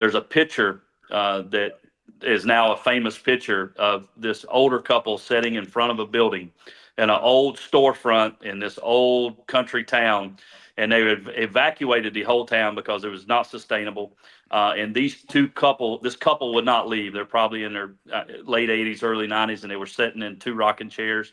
there's a picture that is now a famous picture of this older couple sitting in front of a building in an old storefront in this old country town. And they had evacuated the whole town because it was not sustainable. And this couple would not leave. They're probably in their late 80s, early 90s, and they were sitting in two rocking chairs.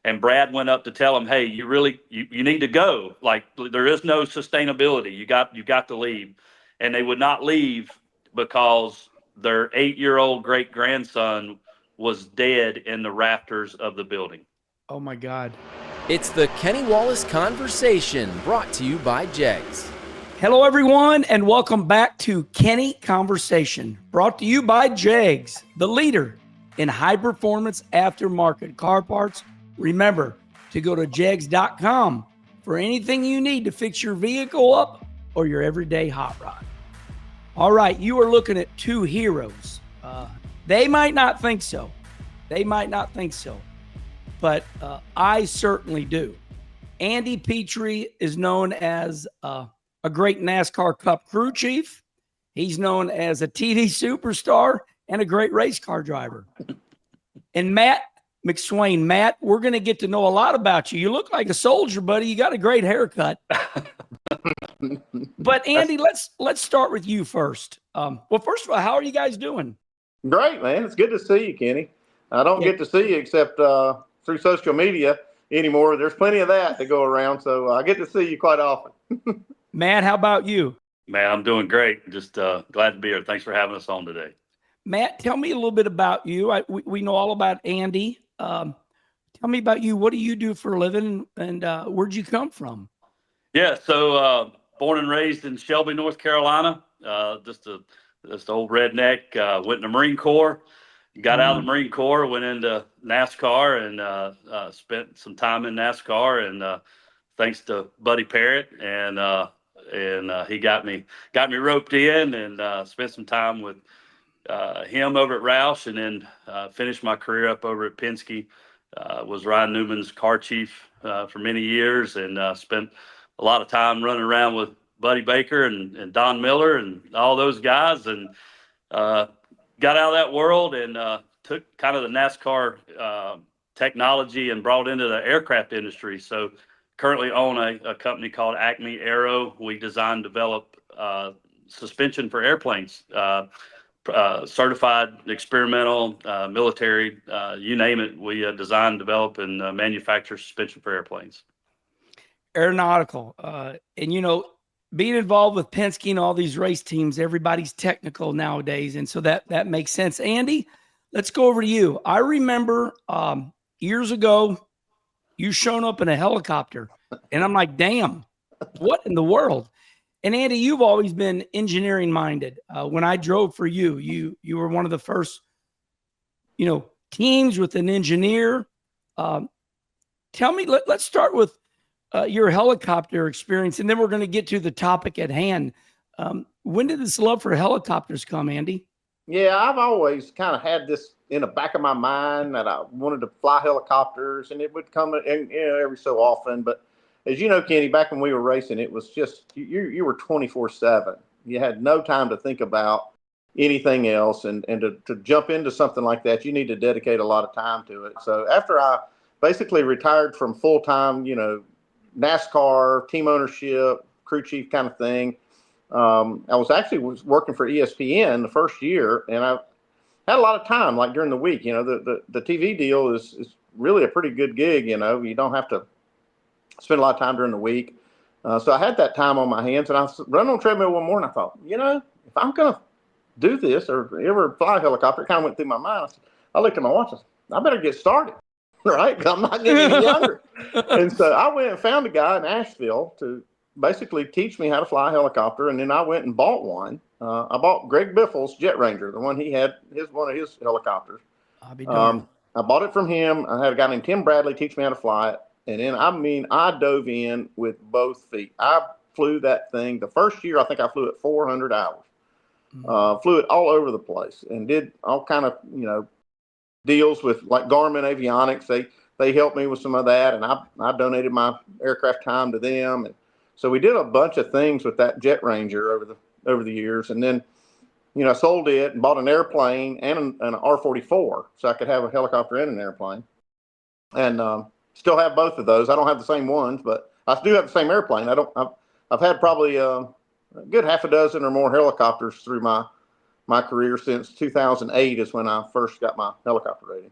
And Brad went up to tell them, hey, you need to go. Like, there is no sustainability. You got to leave. And they would not leave because their 8-year-old great grandson was dead in the rafters of the building. Oh my God. It's the Kenny Wallace Conversation, brought to you by JEGS. Hello, everyone, and welcome back to Kenny Conversation, brought to you by JEGS, the leader in high-performance aftermarket car parts. Remember to go to jegs.com for anything you need to fix your vehicle up or your everyday hot rod. All right, you are looking at two heroes. They might not think so. But I certainly do. Andy Petree is known as a great NASCAR Cup crew chief. He's known as a TD superstar and a great race car driver. And Matt McSwain. Matt, we're going to get to know a lot about you. You look like a soldier, buddy. You got a great haircut. But Andy, let's start with you first. Well, first of all, how are you guys doing? Great, man. It's good to see you, Kenny. I don't get to see you except through social media anymore. There's plenty of that to go around, so I get to see you quite often. Matt, how about you? Man, I'm doing great. Just glad to be here. Thanks for having us on today. Matt, tell me a little bit about you. We know all about Andy. Tell me about you. What do you do for a living, and where'd you come from? Yeah, so born and raised in Shelby, North Carolina. Just old redneck. Went in the Marine Corps. Got out of the Marine Corps, went into NASCAR, and spent some time in NASCAR. And thanks to Buddy Parrott, and he got me roped in, and spent some time with him over at Roush, and then finished my career up over at Penske. Was Ryan Newman's car chief for many years, and spent a lot of time running around with Buddy Baker and Don Miller and all those guys, and got out of that world and took kind of the NASCAR technology and brought into the aircraft industry. So currently own a company called Acme Aero. We design, develop suspension for airplanes, certified, experimental, military, you name it. We design, develop, and manufacture suspension for airplanes. Aeronautical. And, you know, being involved with Penske and all these race teams, everybody's technical nowadays. And so that makes sense. Andy, let's go over to you. I remember years ago, you showing up in a helicopter, and I'm like, damn, what in the world? And Andy, you've always been engineering minded. When I drove for you, you were one of the first, teams with an engineer. Tell me, let's start with your helicopter experience, and then we're going to get to the topic at hand. When did this love for helicopters come, Andy? Yeah, I've always kind of had this in the back of my mind that I wanted to fly helicopters, and it would come every so often. But as you know, Kenny, back when we were racing, it was just you were 24/7. You had no time to think about anything else, and to jump into something like that, you need to dedicate a lot of time to it. So after I basically retired from full-time, NASCAR, team ownership, crew chief kind of thing, I was working for ESPN the first year, and I had a lot of time, like during the week. The TV deal is really a pretty good gig. You don't have to spend a lot of time during the week. So I had that time on my hands, and I was running on treadmill one morning. I thought, if I'm going to do this or ever fly a helicopter, it kind of went through my mind. I looked at my watch. I said, I better get started, right? Because I'm not getting any younger. And so I went and found a guy in Asheville to basically teach me how to fly a helicopter, and then I went and bought one. I bought Greg Biffle's Jet Ranger, the one he had, one of his helicopters. I'll be darned. I bought it from him. I had a guy named Tim Bradley teach me how to fly it. And then, I dove in with both feet. I flew that thing. The first year, I think I flew it 400 hours. Flew it all over the place and did all kind of, deals with like Garmin Avionics. They helped me with some of that, and I donated my aircraft time to them. And so we did a bunch of things with that Jet Ranger over the years. And then, I sold it and bought an airplane and an R-44, so I could have a helicopter and an airplane. And still have both of those. I don't have the same ones, but I do have the same airplane. I've had probably a good half a dozen or more helicopters through my career since 2008 is when I first got my helicopter rating.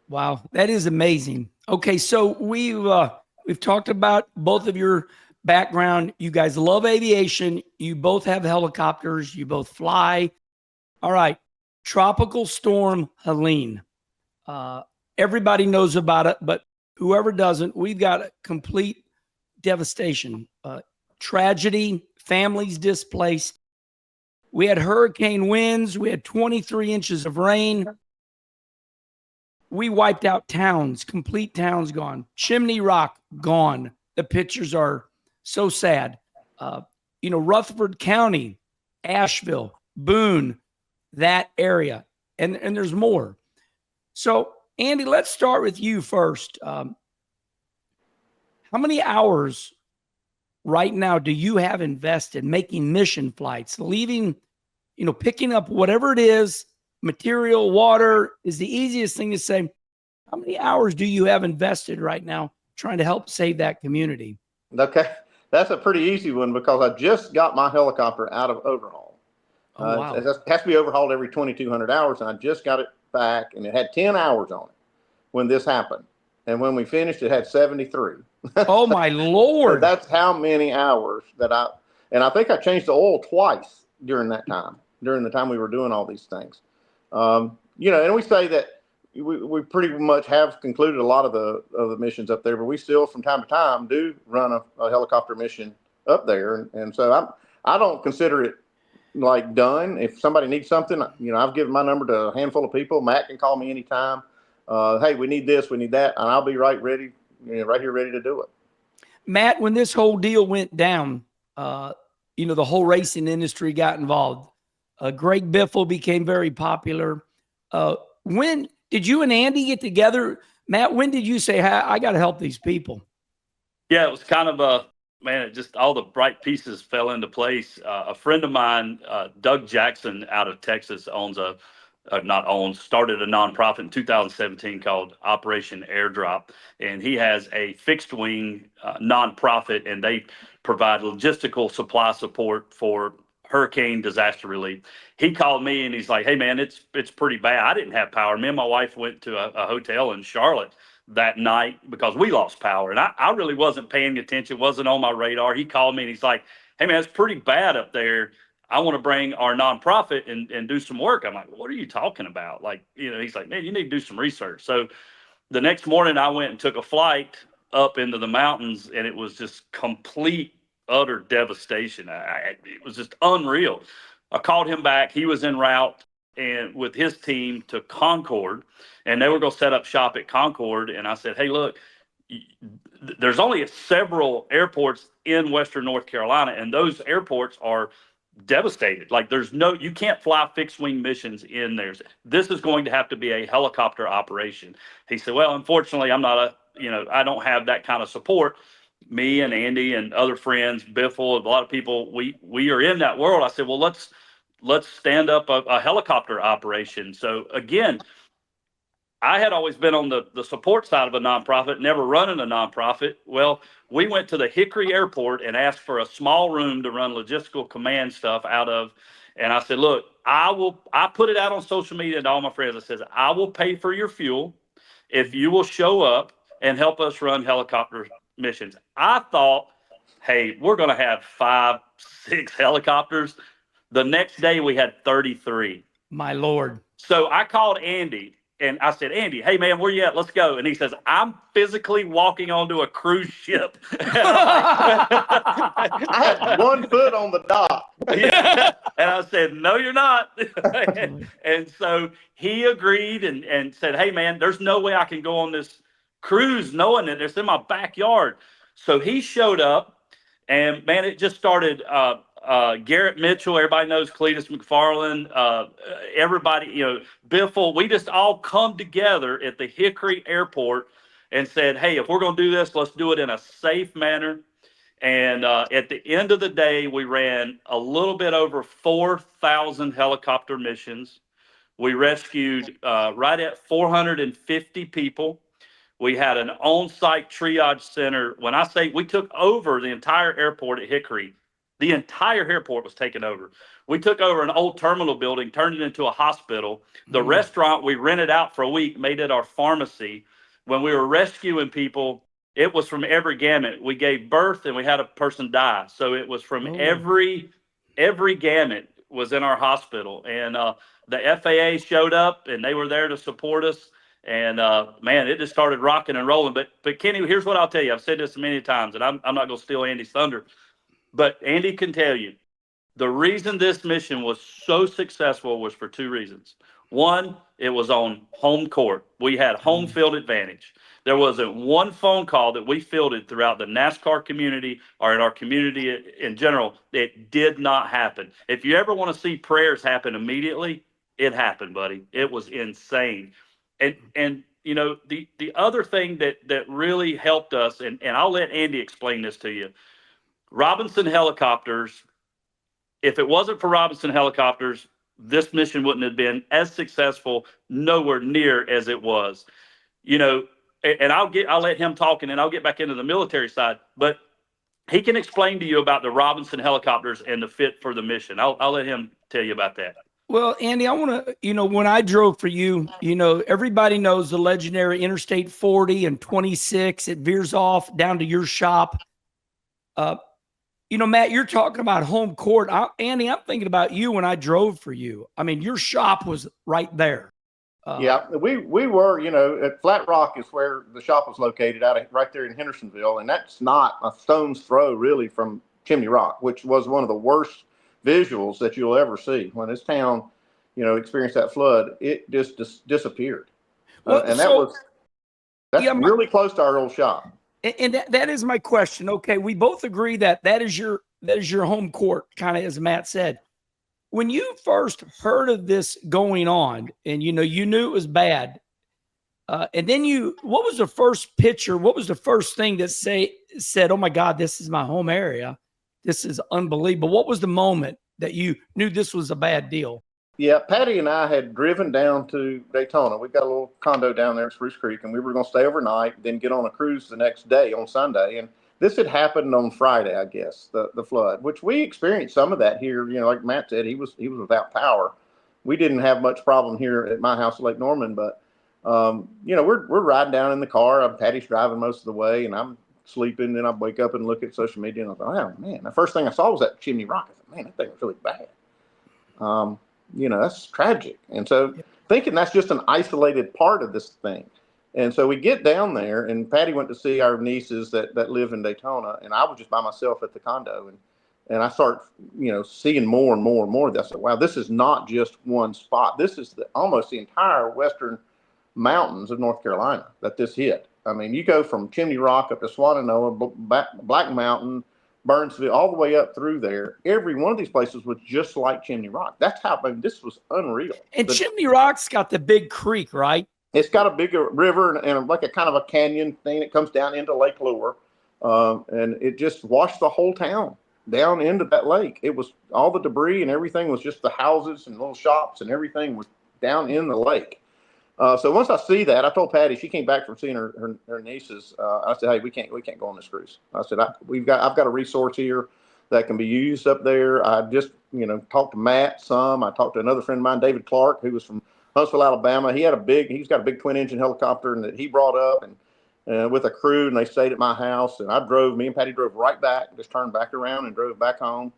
Wow, that is amazing. Okay, so we've talked about both of your background. You guys love aviation. You both have helicopters. You both fly. All right, Tropical Storm Helene. Everybody knows about it, but whoever doesn't, we've got a complete devastation, tragedy, families displaced. We had hurricane winds. We had 23 inches of rain. We wiped out towns, complete towns gone. Chimney Rock gone. The pictures are so sad. Rutherford County, Asheville, Boone, that area. And there's more. So, Andy, let's start with you first. How many hours right now do you have invested making mission flights, leaving, picking up whatever it is, material, water is the easiest thing to say. How many hours do you have invested right now trying to help save that community? Okay, that's a pretty easy one because I just got my helicopter out of overhaul. Oh, wow. It has to be overhauled every 2,200 hours, and I just got it back, and it had 10 hours on it when this happened. And when we finished, it had 73. Oh, my Lord. So that's how many hours and I think I changed the oil twice during that time, during the time we were doing all these things. And we say that we pretty much have concluded a lot of the missions up there, but we still from time to time do run a helicopter mission up there. And so I don't consider it like done. If somebody needs something, I've given my number to a handful of people. Matt can call me anytime. Hey, we need this, we need that. And I'll be right here ready to do it. Matt, when this whole deal went down, the whole racing industry got involved. Greg Biffle became very popular. When did you and Andy get together? Matt, when did you say, hey, I got to help these people? Yeah, it was kind of it just all the bright pieces fell into place. A friend of mine, Doug Jackson out of Texas, started a nonprofit in 2017 called Operation Airdrop. And he has a fixed wing nonprofit, and they provide logistical supply support for hurricane disaster relief. He called me and he's like, hey man, it's pretty bad. I didn't have power. Me and my wife went to a hotel in Charlotte that night because we lost power. And I really wasn't paying attention, wasn't on my radar. He called me and he's like, hey man, it's pretty bad up there. I want to bring our nonprofit and do some work. I'm like, what are you talking about? He's like, man, you need to do some research. So the next morning I went and took a flight up into the mountains, and it was just complete, utter devastation. It was just unreal. I called him back. He was en route and with his team to Concord, and they were going to set up shop at Concord. And I said, hey, look, there's only several airports in Western North Carolina, and those airports are devastated. You can't fly fixed wing missions in there. This is going to have to be a helicopter operation. He said, well, unfortunately, I don't have that kind of support. Me and Andy and other friends, Biffle, a lot of people, we are in that world. I said, well, let's stand up a helicopter operation. So again, I had always been on the support side of a nonprofit, never running a nonprofit. Well, we went to the Hickory Airport and asked for a small room to run logistical command stuff out of. And I said, look, I put it out on social media to all my friends. I said, I will pay for your fuel if you will show up and help us run helicopter missions. I thought, hey, we're going to have 5, 6 helicopters. The next day we had 33. My Lord. So I called Andy. And I said, Andy, hey, man, where you at? Let's go. And he says, I'm physically walking onto a cruise ship. I had 1 foot on the dock. Yeah. And I said, no, you're not. And so he agreed and said, hey, man, there's no way I can go on this cruise knowing that it's in my backyard. So he showed up, and, man, it just started Garrett Mitchell, everybody knows Cletus McFarland, everybody, Biffle, we just all come together at the Hickory Airport and said, hey, if we're going to do this, let's do it in a safe manner. And at the end of the day, we ran a little bit over 4,000 helicopter missions. We rescued right at 450 people. We had an on-site triage center. When I say we took over the entire airport at Hickory, the entire airport was taken over. We took over an old terminal building, turned it into a hospital. The restaurant we rented out for a week, made it our pharmacy. When we were rescuing people, it was from every gamut. We gave birth and we had a person die. So it was from every gamut was in our hospital. And the FAA showed up and they were there to support us. And man, it just started rocking and rolling. But Kenny, here's what I'll tell you. I've said this many times, and I'm not going to steal Andy's thunder, but Andy can tell you the reason this mission was so successful was for two reasons. One, it was on home court. We had home field advantage. There wasn't one phone call that we fielded throughout the NASCAR community or in our community in general that did not happen. If you ever want to see prayers happen immediately, it happened, buddy. It was insane. And you know, the other thing that really helped us, and I'll let Andy explain this to you. Robinson Helicopters, if it wasn't for Robinson Helicopters, this mission wouldn't have been as successful, nowhere near as it was. You know, and I'll let him talk, and then I'll get back into the military side. But he can explain to you about the Robinson Helicopters and the fit for the mission. I'll let him tell you about that. Well, Andy, I want to, you know, when I drove for you, you know, everybody knows the legendary Interstate 40 and 26. It veers off down to your shop. You know, Matt, you're talking about home court. Andy, I'm thinking about you when I drove for you. I mean, your shop was right there. Yeah, we were, you know, at Flat Rock is where the shop was located, right there in Hendersonville, and that's not a stone's throw really from Chimney Rock, which was one of the worst visuals that you'll ever see. When this town, you know, experienced that flood, it just disappeared. Well, and that's really close to our old shop. And that is my question. Okay, we both agree that is your home court, kind of as Matt said. When you first heard of this going on, and you know you knew it was bad, and then what was the first picture? What was the first thing that said, "Oh my God, this is my home area. This is unbelievable." What was the moment that you knew this was a bad deal? Yeah, Patty and I had driven down to Daytona. We got a little condo down there at Spruce Creek, and we were going to stay overnight, then get on a cruise the next day on Sunday. And this had happened on Friday, I guess, the flood, which we experienced some of that here. You know, like Matt said, he was without power. We didn't have much problem here at my house at Lake Norman, but you know, we're riding down in the car. Patty's driving most of the way, and I'm sleeping. And I wake up and look at social media, and I thought, oh man, the first thing I saw was that Chimney Rock. I thought, man, that thing was really bad. You know, that's tragic. And so thinking that's just an isolated part of this thing. And so we get down there, and Patty went to see our nieces that live in Daytona, and I was just by myself at the condo. And I start, you know, seeing more and more and more of this. I said, wow, this is not just one spot. This is almost the entire western mountains of North Carolina that this hit. I mean, you go from Chimney Rock up to Swannanoa, Black Mountain, Burnsville, all the way up through there. Every one of these places was just like Chimney Rock. That's how, I mean, this was unreal. And Chimney Rock's got the big creek, right? It's got a big river and like a kind of a canyon thing that comes down into Lake Lure. And it just washed the whole town down into that lake. It was all the debris and everything was just the houses and little shops and everything was down in the lake. So once I see that, I told Patty, she came back from seeing her nieces. I said, hey, we can't go on this cruise. I said, I've got a resource here that can be used up there. I just, you know, talked to Matt some. I talked to another friend of mine, David Clark, who was from Huntsville, Alabama. He's got a big twin engine helicopter and that he brought up and with a crew, and they stayed at my house. And me and Patty drove right back, just turned back around and drove back home.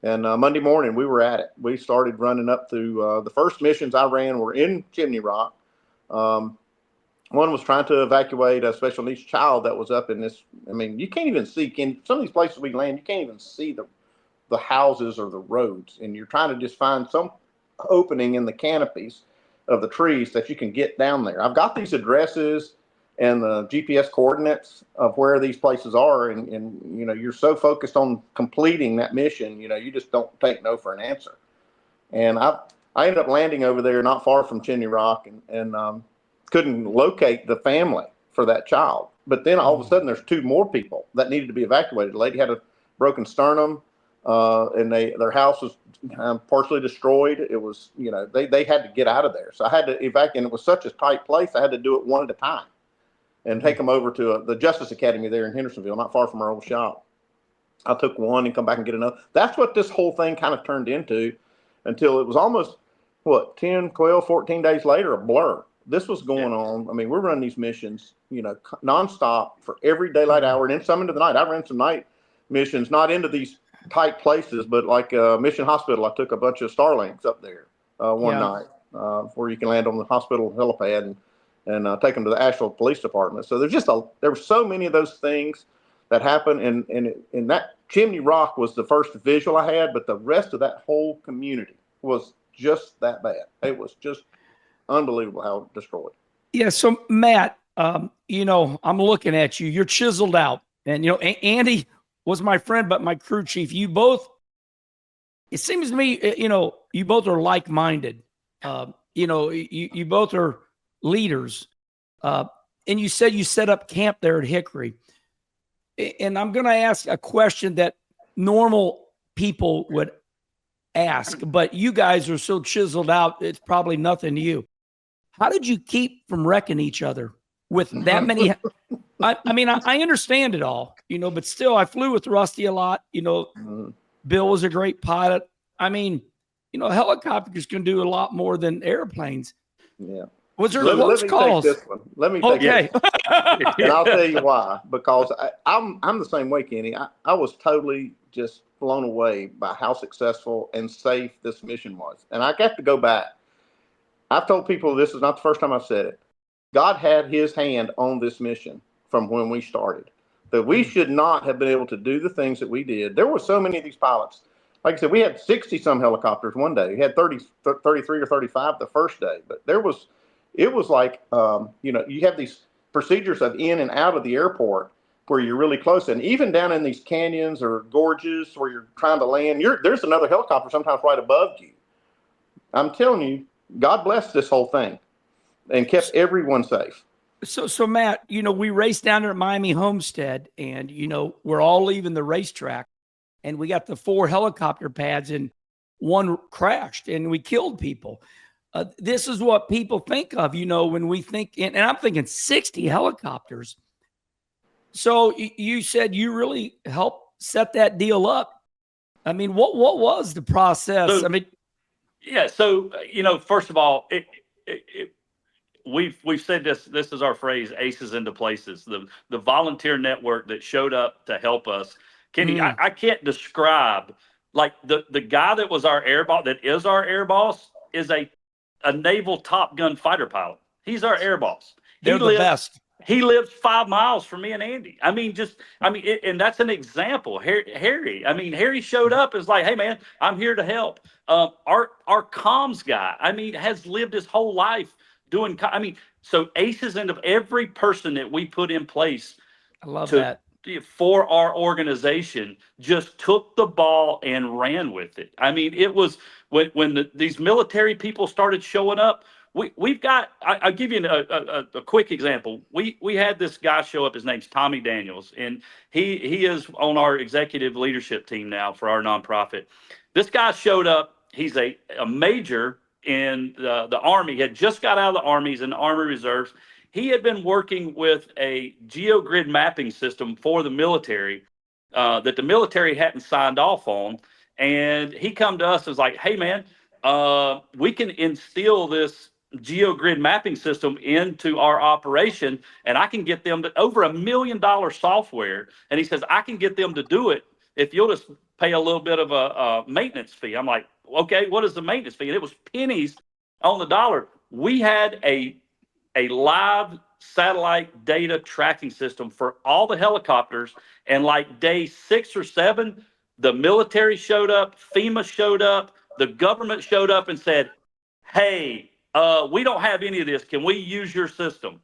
And Monday morning we were at it. We started running up through the first missions I ran were in Chimney Rock. One was trying to evacuate a special needs child that was up in this. I mean, you can't even see some of these places we land. You can't even see the houses or the roads, and you're trying to just find some opening in the canopies of the trees that you can get down there. I've got these addresses and the GPS coordinates of where these places are, and you know, you're so focused on completing that mission, you know, you just don't take no for an answer. And I ended up landing over there not far from Chimney Rock and couldn't locate the family for that child. But then all of a sudden there's two more people that needed to be evacuated. The lady had broken sternum, and their house was partially destroyed. It was, they had to get out of there. So I had to evacuate, and it was such a tight place. I had to do it one at a time and take them over to the Justice Academy there in Hendersonville, not far from our old shop. I took one and come back and get another. That's what this whole thing kind of turned into until it was almost, 10, 12, 14 days later, a blur. This was going on. I mean, we're running these missions, nonstop for every daylight hour and then some into the night. I ran some night missions, not into these tight places, but like Mission Hospital. I took a bunch of Starlinks up there one night where you can land on the hospital helipad and take them to the Asheville Police Department. So there were so many of those things that happened, and that Chimney Rock was the first visual I had, but the rest of that whole community was just that bad. It was just unbelievable how destroyed. Yeah. So Matt, I'm looking at you. You're chiseled out, and Andy was my friend, but my crew chief. You both. It seems to me, you both are like-minded. You both are leaders, and you said you set up camp there at Hickory. And I'm going to ask a question that normal people would ask, but you guys are so chiseled out, it's probably nothing to you. How did you keep from wrecking each other with that many? I understand it all, but still, I flew with Rusty a lot. Bill was a great pilot. Helicopters can do a lot more than airplanes. Yeah. Was there let close me calls? Take this one. Let me take Okay. this one. And I'll tell you why. Because I'm the same way, Kenny. I was totally just blown away by how successful and safe this mission was. And I got to go back. I've told people this is not the first time I've said it. God had his hand on this mission from when we started. That we should not have been able to do the things that we did. There were so many of these pilots. Like I said, we had 60-some helicopters one day. We had 33 or 35 the first day. But it was like, you have these procedures of in and out of the airport where you're really close. And even down in these canyons or gorges where you're trying to land, there's another helicopter sometimes right above you. I'm telling you, God blessed this whole thing and kept everyone safe. So Matt, we raced down there at Miami Homestead, and, we're all leaving the racetrack, and we got the 4 helicopter pads, and one crashed, and we killed people. This is what people think of, when we think, and I'm thinking 60 helicopters. So you said you really helped set that deal up. What was the process? First of all, we've said this is our phrase, aces into places, the volunteer network that showed up to help us. Kenny, I can't describe, like the guy that was our air boss, that is our air boss, is a naval Top Gun fighter pilot. He's our air boss. They're the best. He lives 5 miles from me and Andy. And that's an example. Harry. Harry showed up as like, hey man, I'm here to help. Our comms guy, has lived his whole life doing. So aces into every person that we put in place. I love that. For our organization, just took the ball and ran with it. It was when these military people started showing up. We've got. I'll give you a quick example. We had this guy show up. His name's Tommy Daniels, and he is on our executive leadership team now for our nonprofit. This guy showed up. He's a major in the Army. He had just got out of the Army. He's in the Army Reserves. He had been working with a geogrid mapping system for the military that the military hadn't signed off on. And he come to us and was like, hey, man, we can instill this geogrid mapping system into our operation, and I can get them to over $1 million software. And he says, I can get them to do it if you'll just pay a little bit of a maintenance fee. I'm like, okay, what is the maintenance fee? And it was pennies on the dollar. We had a live satellite data tracking system for all the helicopters. And like day 6 or 7, the military showed up, FEMA showed up, the government showed up and said, hey, we don't have any of this. Can we use your system?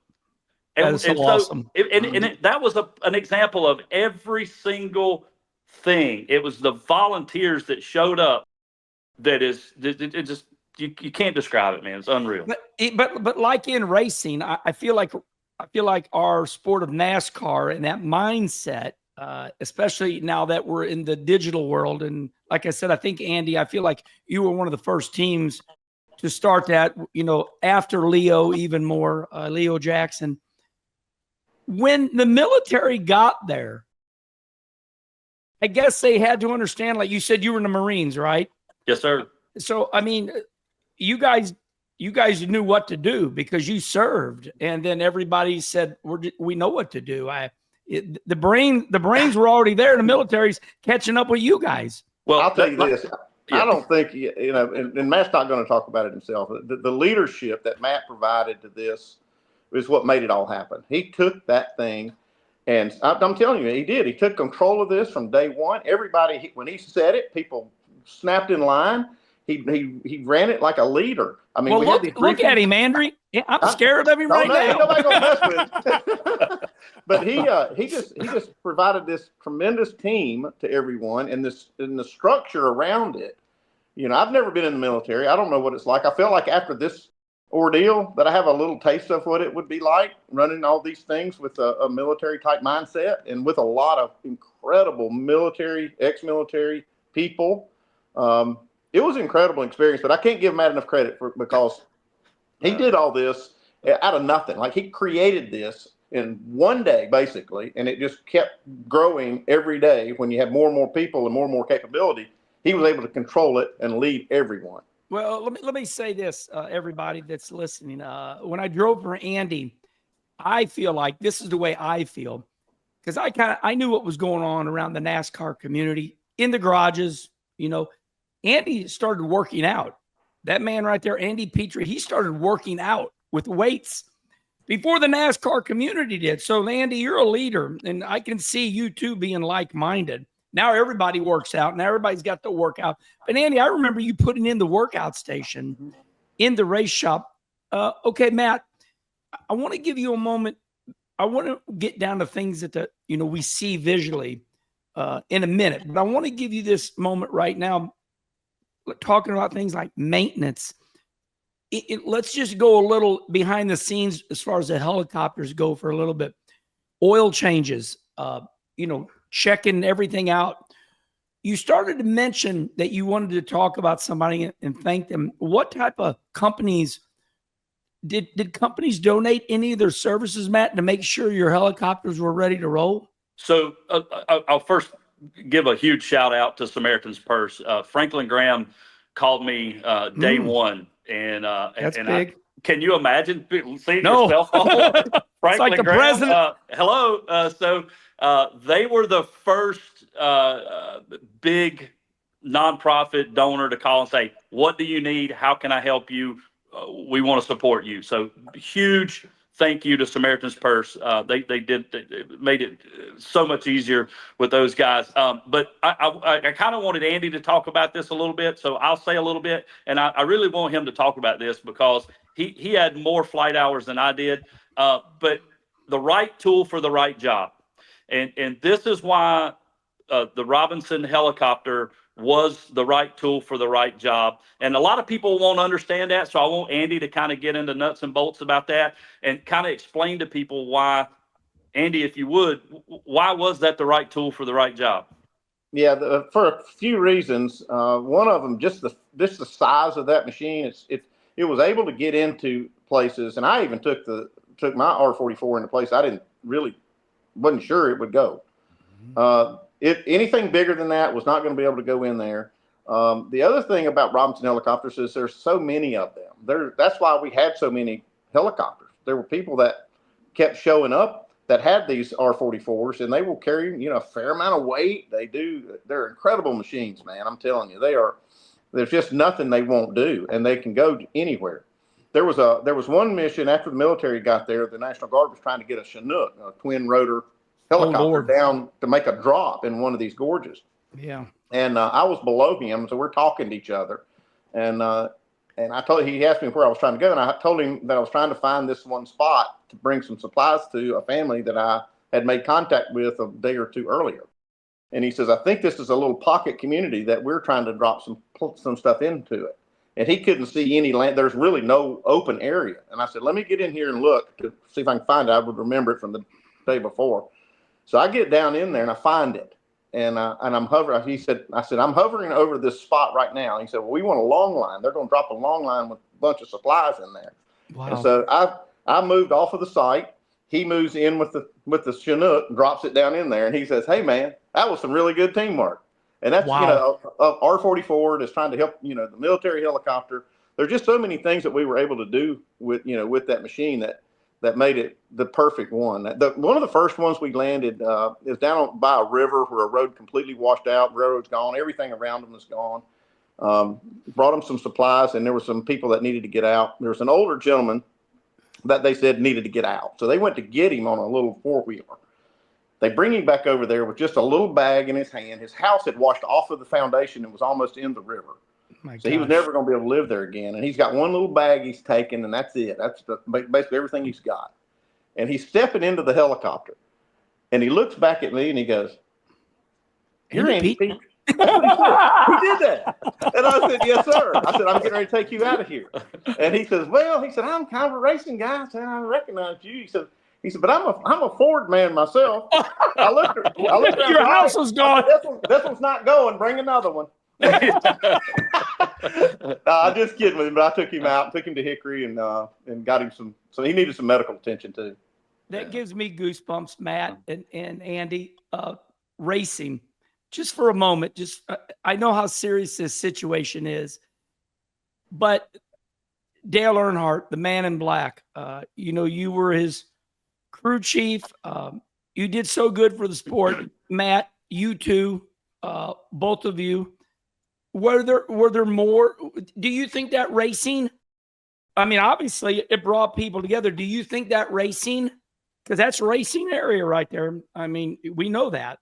That's so awesome. That was an example of every single thing. It was the volunteers that showed up. That is, it just, you can't describe it, man. It's unreal. But like in racing, I feel like our sport of NASCAR and that mindset especially now that we're in the digital world. And like I said, I think, Andy, I feel like you were one of the first teams to start that, after Leo, even more, Leo Jackson. When the military got there, I guess they had to understand, like you said, you were in the Marines, right? Yes, sir. So, I mean, you guys knew what to do because you served, and then everybody said, we know what to do. The brains were already there. The military's catching up with you guys. Well, I'll tell you this. Yeah. I don't think, and Matt's not going to talk about it himself. The leadership that Matt provided to this is what made it all happen. He took that thing, and I'm telling you, he did. He took control of this from day one. Everybody, when he said it, people snapped in line. He ran it like a leader. I mean, well, look at him, Andrew. I'm scared of him right now. Ain't nobody gonna mess with it. But he just provided this tremendous team to everyone, and the structure around it. I've never been in the military. I don't know what it's like. I feel like after this ordeal that I have a little taste of what it would be like running all these things with a military type mindset, and with a lot of incredible ex-military people. It was an incredible experience, but I can't give Matt enough credit because he did all this out of nothing. Like, he created this in one day, basically, and it just kept growing every day. When you have more and more people and more capability, he was able to control it and lead everyone. Well, let me say this, everybody that's listening. When I drove for Andy, I feel like this is the way I feel, because I knew what was going on around the NASCAR community in the garages. Andy started working out. That man right there, Andy Petree, he started working out with weights before the NASCAR community did. So, Andy, you're a leader, and I can see you two being like-minded. Now everybody works out. Now everybody's got the workout. But, Andy, I remember you putting in the workout station in the race shop. Okay, Matt, I want to give you a moment. I want to get down to things that we see visually in a minute. But I want to give you this moment right now, talking about things like maintenance. Let's just go a little behind the scenes as far as the helicopters go for a little bit. Oil changes, checking everything out. You started to mention that you wanted to talk about somebody and thank them. What type of companies did companies donate any of their services, Matt, to make sure your helicopters were ready to roll? So I'll first give a huge shout out to Samaritan's Purse. Franklin Graham called me day one, and that's and big. Can you imagine seeing your cell phone? It's like the Graham, president. Hello. So they were the first big nonprofit donor to call and say, "What do you need? How can I help you? We want to support you." So huge thank you to Samaritan's Purse. They made it so much easier with those guys. But I kind of wanted Andy to talk about this a little bit, so I'll say a little bit. And I really want him to talk about this because he had more flight hours than I did. But the right tool for the right job. And this is why the Robinson helicopter was the right tool for the right job. And a lot of people won't understand that. So I want Andy to kind of get into nuts and bolts about that and kind of explain to people why. Andy, if you would, why was that the right tool for the right job? Yeah, for a few reasons. One of them, just the size of that machine. It was able to get into places, and I even took my R44 into place I wasn't sure it would go. Anything bigger than that was not going to be able to go in there. The other thing about Robinson helicopters is there's so many of them. That's why we had so many helicopters. There were people that kept showing up that had these R44s, and they will carry a fair amount of weight. They're incredible machines, man. I'm telling you, there's just nothing they won't do, and they can go anywhere. There was one mission after the military got there. The National Guard was trying to get a Chinook, a twin rotor helicopter, down to make a drop in one of these gorges. Yeah. And I was below him, so we're talking to each other. And he asked me where I was trying to go, and I told him that I was trying to find this one spot to bring some supplies to a family that I had made contact with a day or two earlier. And he says, "I think this is a little pocket community that we're trying to drop some stuff into it." And he couldn't see any land. There's really no open area. And I said, "Let me get in here and look to see if I can find it. I would remember it from the day before." So I get down in there and I find it. And I'm hovering. I said, I'm hovering over this spot right now. He said, well, we want a long line. They're going to drop a long line with a bunch of supplies in there. Wow. And so I moved off of the site. He moves in with the Chinook, drops it down in there, and he says, hey man, that was some really good teamwork. And that's, Wow. R-44 is trying to help, the military helicopter. There's just so many things that we were able to do with that machine that made it the perfect one. One of the first ones we landed is down by a river where a road completely washed out. The railroad's gone. Everything around them is gone. Brought them some supplies, and there were some people that needed to get out. There was an older gentleman that they said needed to get out. So they went to get him on a little four-wheeler. They bring him back over there with just a little bag in his hand. His house had washed off of the foundation and was almost in the river. So he was never going to be able to live there again. And he's got one little bag he's taken, and that's it. That's basically everything he's got. And he's stepping into the helicopter. And he looks back at me and he goes, "You're Andy Petree." That's what he said. He did that. And I said, "Yes, sir." I said, "I'm getting ready to take you out of here." And he says, "Well," he said, "I'm kind of a racing guy. I said, I recognize you." He said, "But I'm a Ford man myself." I looked around. Your house was gone. This one's not going. Bring another one. I just kidding with him, but I took him out, took him to Hickory, and got him some. So he needed some medical attention too. That gives me goosebumps, Matt and Andy. Racing, just for a moment. I know how serious this situation is, but Dale Earnhardt, the man in black, you were his crew chief. You did so good for the sport, Matt. You too, both of you. Were there more? Do you think that racing? I mean, obviously, it brought people together. Do you think that racing? Because that's racing area right there. I mean, we know that.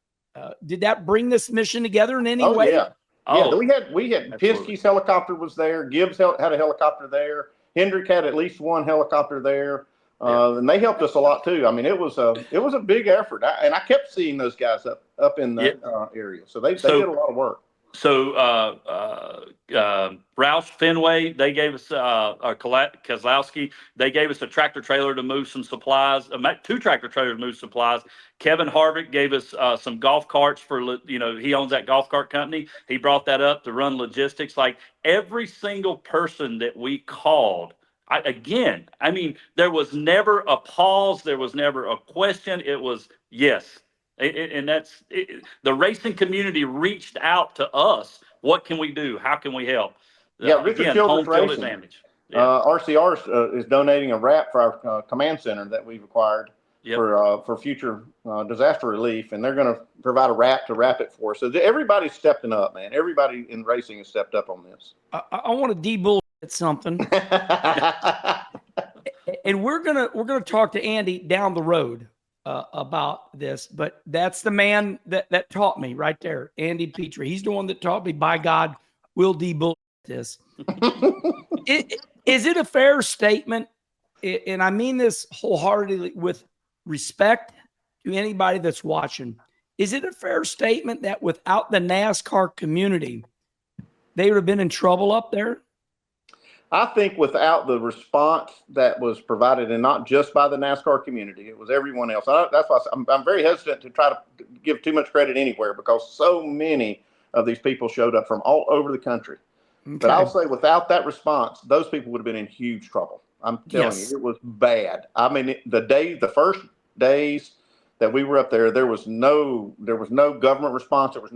Did that bring this mission together in any way? Yeah. Oh, Yeah, we had absolutely. Penske's helicopter was there. Gibbs had a helicopter there. Hendrick had at least one helicopter there. And they helped us a lot too. I mean, it was a big effort. I kept seeing those guys up in that area. So they did a lot of work. So Roush Fenway, they gave us Kozlowski, they gave us a tractor trailer to move some supplies, 2 tractor trailers to move supplies. Kevin Harvick gave us some golf carts for, he owns that golf cart company. He brought that up to run logistics. Like every single person that we called, there was never a pause. There was never a question. It was yes. And that's it. The racing community reached out to us. What can we do? How can we help? Yeah, Richard Childress Racing. Advantage. Yeah. RCR is donating a wrap for our command center that we've acquired for future disaster relief, and they're going to provide a wrap to wrap it for us. So everybody's stepping up, man. Everybody in racing has stepped up on this. I want to de-bullshit something, and we're gonna talk to Andy down the road about this, but that's the man that taught me right there, Andy Petree. He's the one that taught me, by God, we'll de-bullshit this. Is it a fair statement, and I mean this wholeheartedly with respect to anybody that's watching, is it a fair statement that without the NASCAR community, they would have been in trouble up there? I think without the response that was provided, and not just by the NASCAR community, it was everyone else. That's why I'm very hesitant to try to give too much credit anywhere, because so many of these people showed up from all over the country. Okay. But I'll say without that response, those people would have been in huge trouble. I'm telling you, it was bad. I mean, the first days that we were up there, there was no government response. There was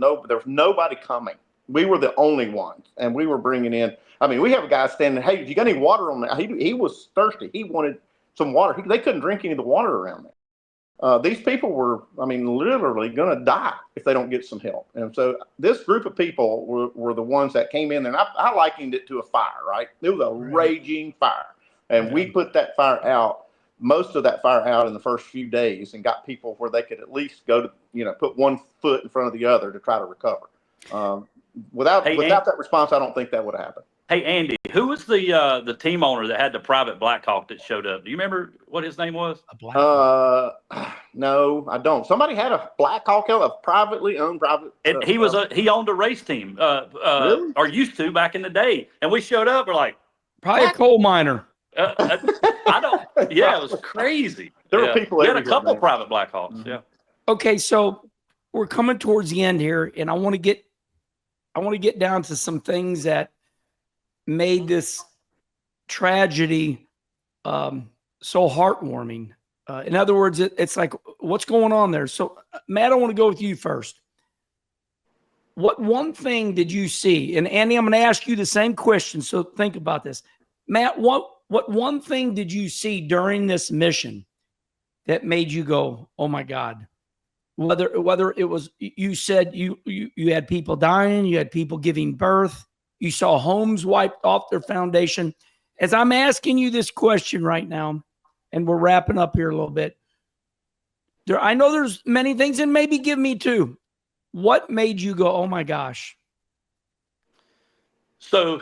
nobody coming. We were the only ones, and we were bringing in. I mean, we have a guy standing. Hey, you got any water on that? He was thirsty. He wanted some water. They couldn't drink any of the water around there. These people were, literally going to die if they don't get some help. And so this group of people were the ones that came in there. And I likened it to a fire, right? It was a raging fire, and we put that fire out. Most of that fire out in the first few days, and got people where they could at least go to, put one foot in front of the other to try to recover. Without that response, I don't think that would have happened. Hey, Andy, who was the team owner that had the private Black Hawk that showed up? Do you remember what his name was? No, I don't. Somebody had a Black Hawk, a privately owned private. And he owned a race team, really? Or used to back in the day. And we showed up, we're like, probably a coal miner. I don't. Yeah, it was crazy. There were people. We had a couple private Black Hawks. Yeah. Okay, so we're coming towards the end here, and I want to get down to some things that made this tragedy so heartwarming. In other words, it's like, what's going on there? So, Matt, I want to go with you first. What one thing did you see? And Andy, I'm going to ask you the same question. So think about this. Matt, what one thing did you see during this mission that made you go, oh my God? Whether it was, you said you had people dying, you had people giving birth, you saw homes wiped off their foundation. As I'm asking you this question right now, and we're wrapping up here a little bit, I know there's many things, and maybe give me two. What made you go, oh my gosh? So,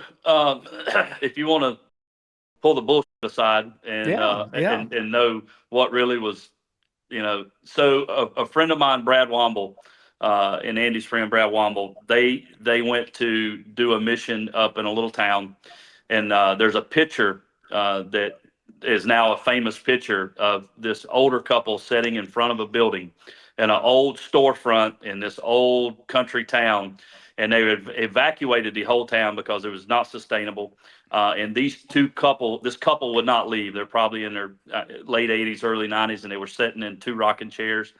if you want to pull the bullshit aside and and know what really was, so a friend of mine, Brad Womble, and Andy's friend Brad Womble, they went to do a mission up in a little town, and there's a picture that is now a famous picture of this older couple sitting in front of a building in an old storefront in this old country town, and they had evacuated the whole town because it was not sustainable. And this couple would not leave. They're probably in their late 80s, early 90s, and they were sitting in two rocking chairs.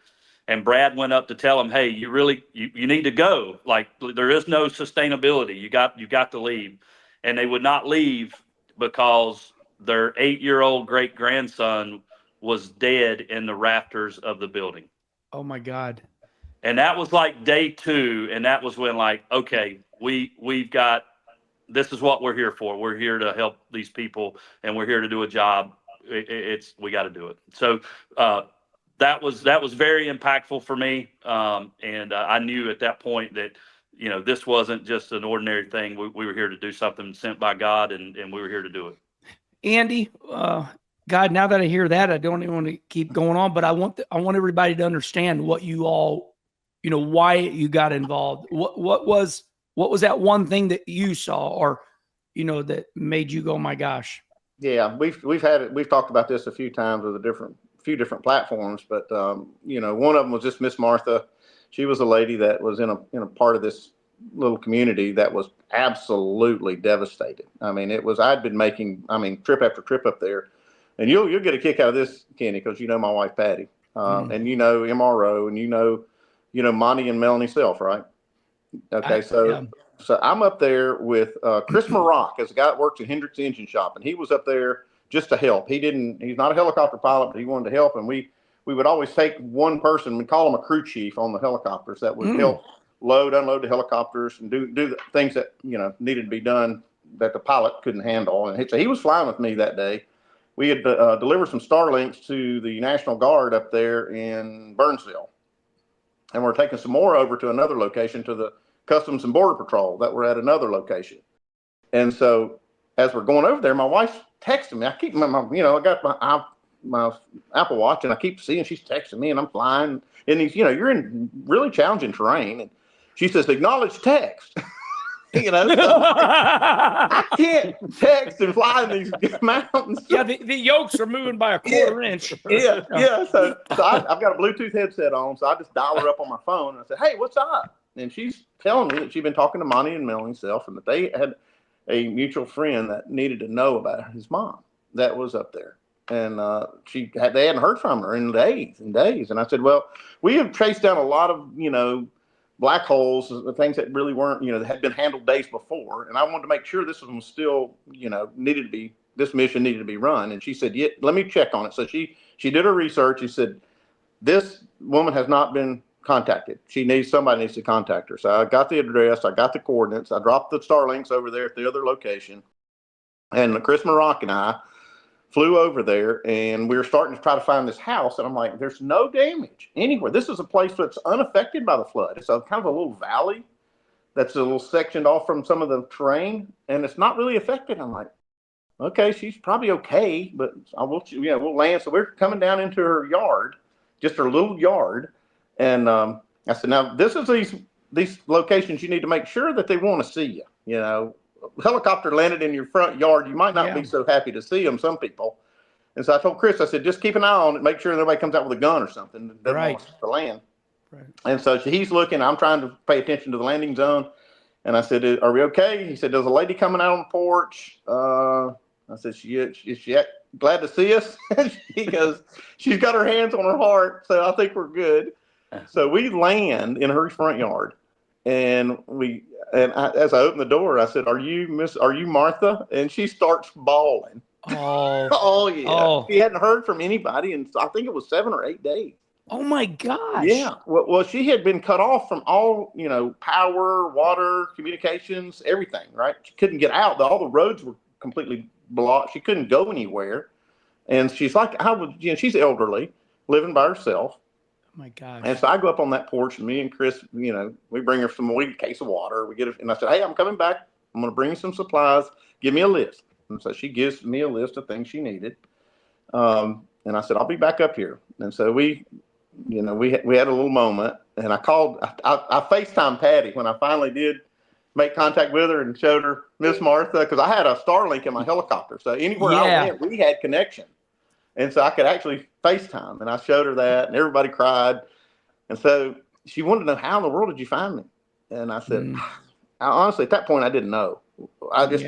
And Brad went up to tell them, "Hey, you need to go. Like, there is no sustainability. You got to leave." And they would not leave because their 8-year-old great grandson was dead in the rafters of the building. Oh my God. And that was like day 2. And that was when, like, okay, we've got, this is what we're here for. We're here to help these people, and we're here to do a job. We got to do it. So, that was very impactful for me. And I knew at that point that, this wasn't just an ordinary thing. We were here to do something sent by God, and we were here to do it. Andy, God, now that I hear that, I don't even want to keep going on, but I want everybody to understand what you all, why you got involved. What was that one thing that you saw, or, that made you go, my gosh? Yeah, we've talked about this a few times with a few different platforms, but one of them was just Miss Martha. She was a lady that was in a part of this little community that was absolutely devastated. I mean, I'd been making, trip after trip up there, and you'll get a kick out of this, Kenny, because my wife Patty, and MRO, and Monty and Melanie Self, right? Okay, so I'm up there with Chris Marock, as a guy that works at Hendricks Engine Shop, and he was up there just to help. He's not a helicopter pilot, but he wanted to help, and we would always take one person, we call him a crew chief on the helicopters, that would help load, unload the helicopters, and do the things that needed to be done that the pilot couldn't handle. And so he was flying with me that day. We had delivered some Starlinks to the National Guard up there in Burnsville, and we're taking some more over to another location, to the Customs and Border Patrol that were at another location. And so as we're going over there, my wife's texting me. I keep I got my Apple Watch, and I keep seeing she's texting me, and I'm flying in these, you're in really challenging terrain, and she says, "Acknowledge text." So I can't text and fly in these mountains. Yeah, the yokes are moving by a quarter inch. Yeah. So I've got a Bluetooth headset on, so I just dial her up on my phone, and I said, "Hey, what's up?" And she's telling me that she'd been talking to Monty and Melanie Self, and that they had a mutual friend that needed to know about his mom that was up there. And they hadn't heard from her in days and days. And I said, well, we have traced down a lot of, black holes, things that really weren't, that had been handled days before. And I wanted to make sure this one was still, this mission needed to be run. And she said, yeah, let me check on it. So she did her research. She said, this woman has not been contacted. Somebody needs to contact her. So I got the address. I got the coordinates. I dropped the Starlinks over there at the other location. And Chris Marock and I flew over there, and we were starting to try to find this house. And I'm like, there's no damage anywhere. This is a place that's unaffected by the flood. It's kind of a little valley that's a little sectioned off from some of the terrain, and it's not really affected. I'm like, okay, she's probably okay, but we'll land. So we're coming down into her yard, just her little yard. And I said, now this is these locations, you need to make sure that they want to see you, helicopter landed in your front yard, you might not be so happy to see them, some people. And so I told Chris, I said, just keep an eye on it, make sure nobody comes out with a gun or something that doesn't want us to land. Right. And so he's looking, I'm trying to pay attention to the landing zone. And I said, are we okay? He said, there's a lady coming out on the porch. I said, is she glad to see us? He goes, she's got her hands on her heart. So I think we're good. So we land in her front yard. And as I opened the door, I said, are you Martha? And she starts bawling. Oh, Oh, yeah. Oh. She hadn't heard from anybody. And I think it was 7 or 8 days. Oh my gosh. Yeah. Well, she had been cut off from all, power, water, communications, everything, right? She couldn't get out. All the roads were completely blocked. She couldn't go anywhere. And she's like, she's elderly, living by herself. Oh my gosh. And so I go up on that porch, and me and Chris, we bring her a case of water. And I said, hey, I'm coming back. I'm going to bring you some supplies. Give me a list. And so she gives me a list of things she needed. And I said, I'll be back up here. And so we had a little moment, and I FaceTimed Patty when I finally did make contact with her and showed her Miss Martha, because I had a Starlink in my helicopter. So anywhere I went, we had connection. And so I could actually FaceTime, and I showed her that, and everybody cried. And so she wanted to know, how in the world did you find me? And I said, honestly, at that point, I didn't know. I'm just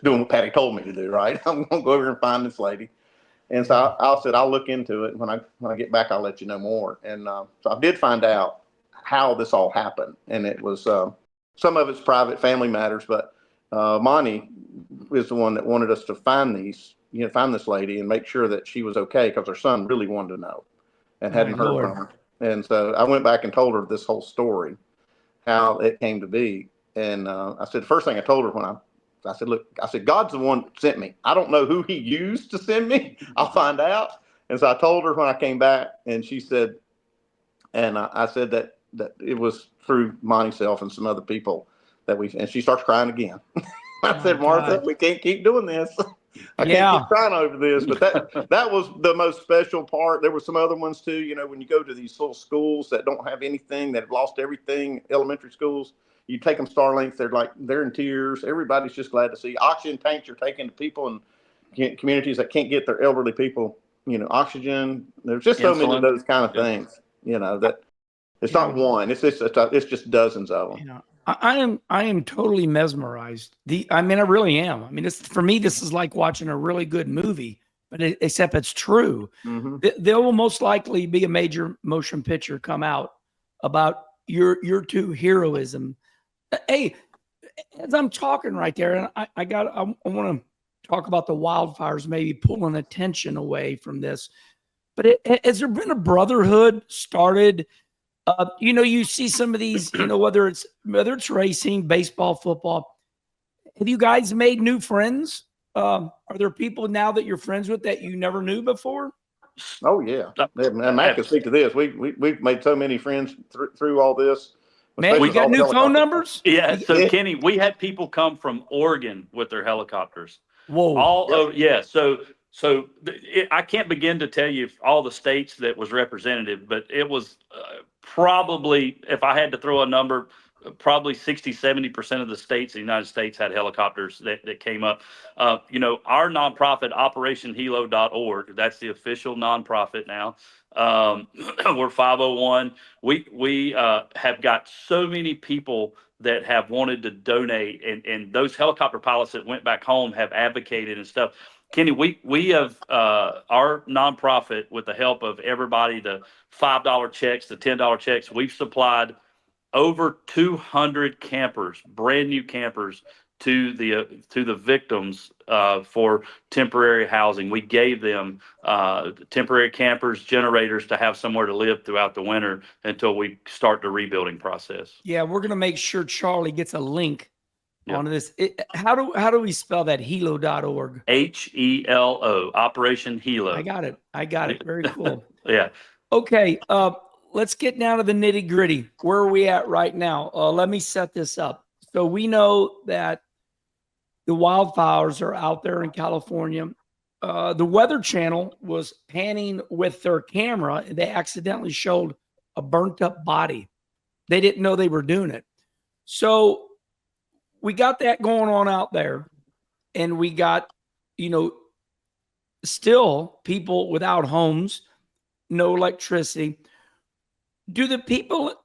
doing what Patty told me to do, right? I'm going to go over and find this lady. And so I said, I'll look into it. When I get back, I'll let you know more. And so I did find out how this all happened. And it was, some of it's private family matters, but Monty is the one that wanted us to find this lady and make sure that she was okay, because her son really wanted to know and hadn't heard from her. And so I went back and told her this whole story, how it came to be. And I said, the first thing I told her I said, look, God's the one that sent me. I don't know who he used to send me. I'll find out. And so I told her when I came back, and she said, and I said that it was through Monty's self and some other people and she starts crying again. I said, Martha, we can't keep doing this. I can't keep crying over this. But that was the most special part. There were some other ones too. When you go to these little schools that don't have anything, that have lost everything, elementary schools, you take them Starlinks, they're in tears. Everybody's just glad to see. Oxygen tanks are taken to people in communities that can't get their elderly people, oxygen. There's just so many of those kind of things, that it's not one. It's just dozens of them. I am totally mesmerized. I really am. For me, this is like watching a really good movie, but except it's true. Mm-hmm. There will most likely be a major motion picture come out about your two heroism. Hey, as I'm talking right there, and I want to talk about the wildfires, maybe pulling attention away from this. But has there been a brotherhood started? You see some of these, whether it's racing, baseball, football. Have you guys made new friends? Are there people now that you're friends with that you never knew before? Oh yeah, and Matt can speak to this. We've made so many friends through all this. Man, we got new phone numbers? Yeah. So Kenny, we had people come from Oregon with their helicopters. Whoa. So I can't begin to tell you all the states that was representative, but it was probably, if I had to throw a number, probably 60-70% of the states in the United States had helicopters that came up. Our nonprofit, operationhilo.org, that's the official nonprofit now. We're 501. We have got so many people that have wanted to donate, and those helicopter pilots that went back home have advocated and stuff. Kenny, we have our nonprofit, with the help of everybody, the $5 checks, the $10 checks, we've supplied over 200 campers, brand new campers, to the victims for temporary housing. We gave them temporary campers, generators to have somewhere to live throughout the winter until we start the rebuilding process. Yeah, we're gonna make sure Charlie gets a link onto this. How do we spell that? Hilo.org. HELO, Operation Hilo. I got it. Very cool. Yeah. Okay. Let's get down to the nitty gritty. Where are we at right now? Let me set this up. So we know that the wildfires are out there in California. The Weather Channel was panning with their camera. They accidentally showed a burnt up body. They didn't know they were doing it. So we got that going on out there. And we got, still people without homes, no electricity. Do the people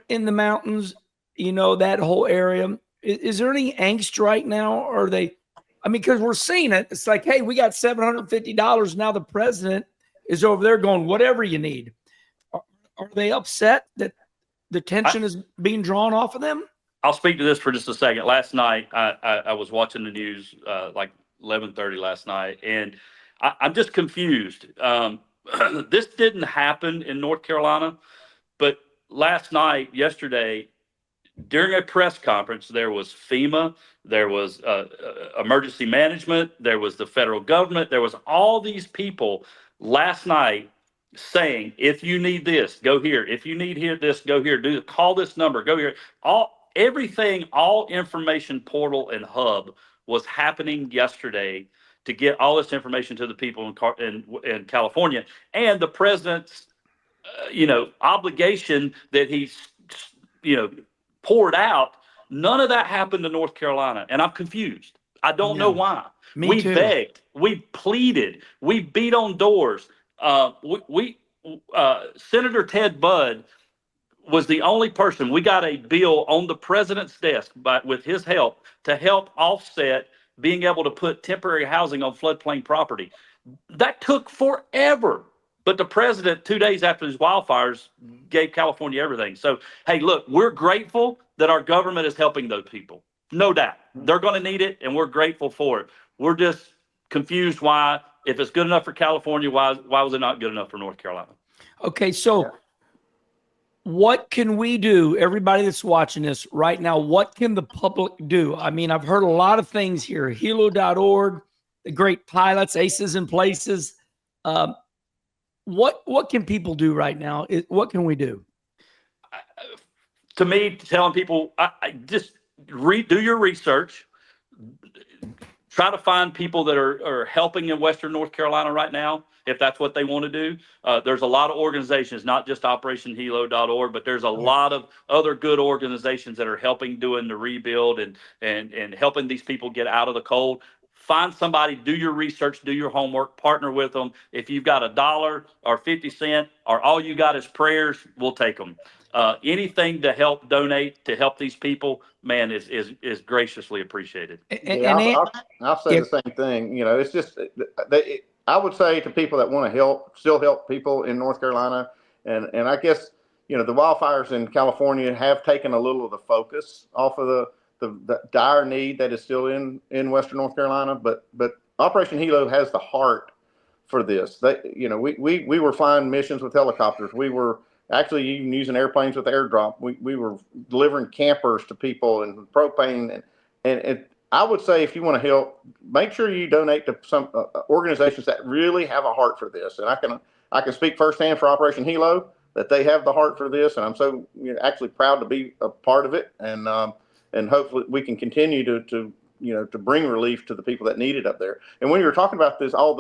in the mountains, that whole area, is there any angst right now? Or are they, I mean, because we're seeing it. It's like, hey, we got $750. Now the president is over there going, whatever you need. Are they upset that the tension is being drawn off of them? I'll speak to this for just a second. Last night, I was watching the news like 11:30 last night, and I'm just confused. This didn't happen in North Carolina, but yesterday, during a press conference, there was FEMA, there was emergency management, there was the federal government, there was all these people last night saying, if you need this, go here. If you need this, go here. Call this number, go here. Everything, all information portal and hub was happening yesterday to get all this information to the people in California, and the president's obligation that he's poured out. None of that happened in North Carolina, and I'm confused. I don't know why. We begged, we pleaded, we beat on doors. Senator Ted Budd was the only person. We got a bill on the president's desk, with his help, to help offset being able to put temporary housing on floodplain property. That took forever. But the president, 2 days after these wildfires, gave California everything. So, hey, look, we're grateful that our government is helping those people. No doubt. They're going to need it, and we're grateful for it. We're just confused why, if it's good enough for California, why was it not good enough for North Carolina? Okay, so what can we do, everybody that's watching this right now, what can the public do? I mean, I've heard a lot of things here. Hilo.org, the great pilots, Aces in Places. What can people do right now? What can we do? To me, telling people, just do your research. Try to find people that are helping in Western North Carolina right now, if that's what they want to do. There's a lot of organizations, not just OperationHilo.org, but there's a lot of other good organizations that are helping doing the rebuild and helping these people get out of the cold. Find somebody, do your research, do your homework, partner with them. If you've got $1 or 50 cents, or all you got is prayers, we'll take them. Anything to help donate to help these people, man, is graciously appreciated. I'll say the same thing. It's just, I would say to people that want to still help people in North Carolina, and I guess, the wildfires in California have taken a little of the focus off of the dire need that is still in Western North Carolina, but Operation Hilo has the heart for this. We were flying missions with helicopters. We were actually even using airplanes with Airdrop. We were delivering campers to people and propane. And I would say, if you want to help, make sure you donate to some organizations that really have a heart for this. And I can speak firsthand for Operation Hilo that they have the heart for this, and I'm so actually proud to be a part of it. And hopefully we can continue to bring relief to the people that need it up there. And when you were talking about this, all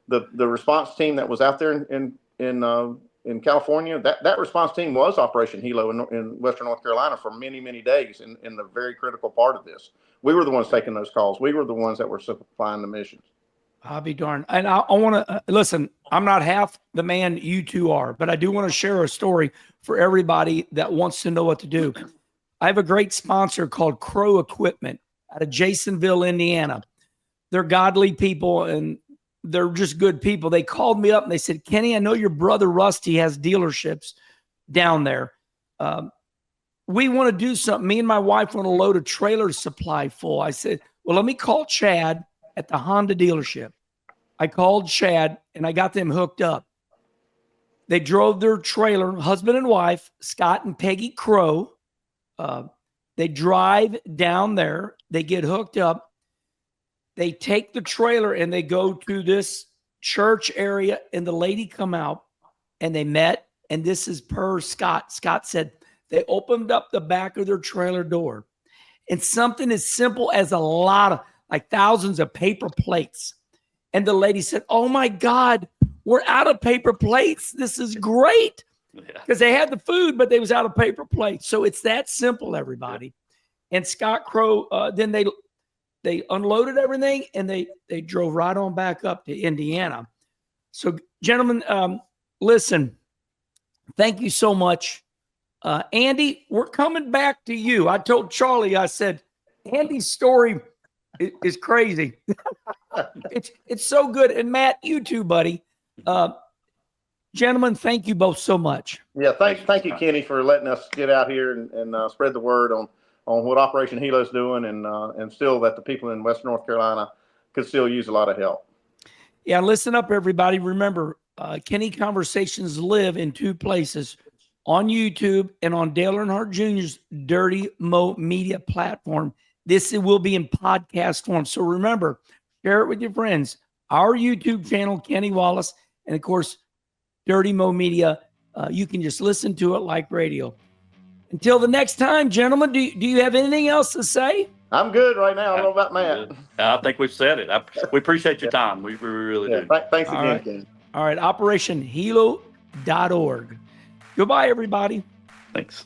the response team that was out there in California, that response team was Operation Hilo in Western North Carolina for many, many days in the very critical part of this. We were the ones taking those calls. We were the ones that were supplying the missions. I'll be darned. And I want to listen, I'm not half the man you two are, but I do want to share a story for everybody that wants to know what to do. I have a great sponsor called Crow Equipment out of Jasonville, Indiana. They're godly people, and they're just good people. They called me up and they said, Kenny, I know your brother Rusty has dealerships down there. We want to do something. Me and my wife want to load a trailer supply full. I said, well, let me call Chad at the Honda dealership. I called Chad and I got them hooked up. They drove their trailer, husband and wife, Scott and Peggy Crow. They drive down there. They get hooked up. They take the trailer and they go to this church area, and the lady come out and they met. And this is per Scott. Scott said they opened up the back of their trailer door, and something as simple as a lot of, like, thousands of paper plates. And the lady said, oh my God, we're out of paper plates. This is great. Because they had the food, but they was out of paper plates. So it's that simple, everybody. And Scott Crow, then they unloaded everything, and they drove right on back up to Indiana. So, gentlemen, listen, thank you so much Andy, we're coming back to you. I told Charlie, I said, Andy's story is crazy. It's so good. And Matt, you too, buddy. Gentlemen, thank you both so much. Yeah, thank you, Kenny, for letting us get out here and spread the word on what Operation Hilo's doing, and still that the people in Western North Carolina could still use a lot of help. Yeah, listen up, everybody. Remember, Kenny Conversations live in two places, on YouTube and on Dale Earnhardt Jr.'s Dirty Mo Media platform. This will be in podcast form. So remember, share it with your friends. Our YouTube channel, Kenny Wallace, and of course, Dirty Mo Media. You can just listen to it like radio. Until the next time, gentlemen, do you have anything else to say? I'm good right now. I don't know about Matt. I think we've said it. We appreciate your time. We really do. Thanks again, right. Kenny. All right, OperationHilo.org. Goodbye, everybody. Thanks.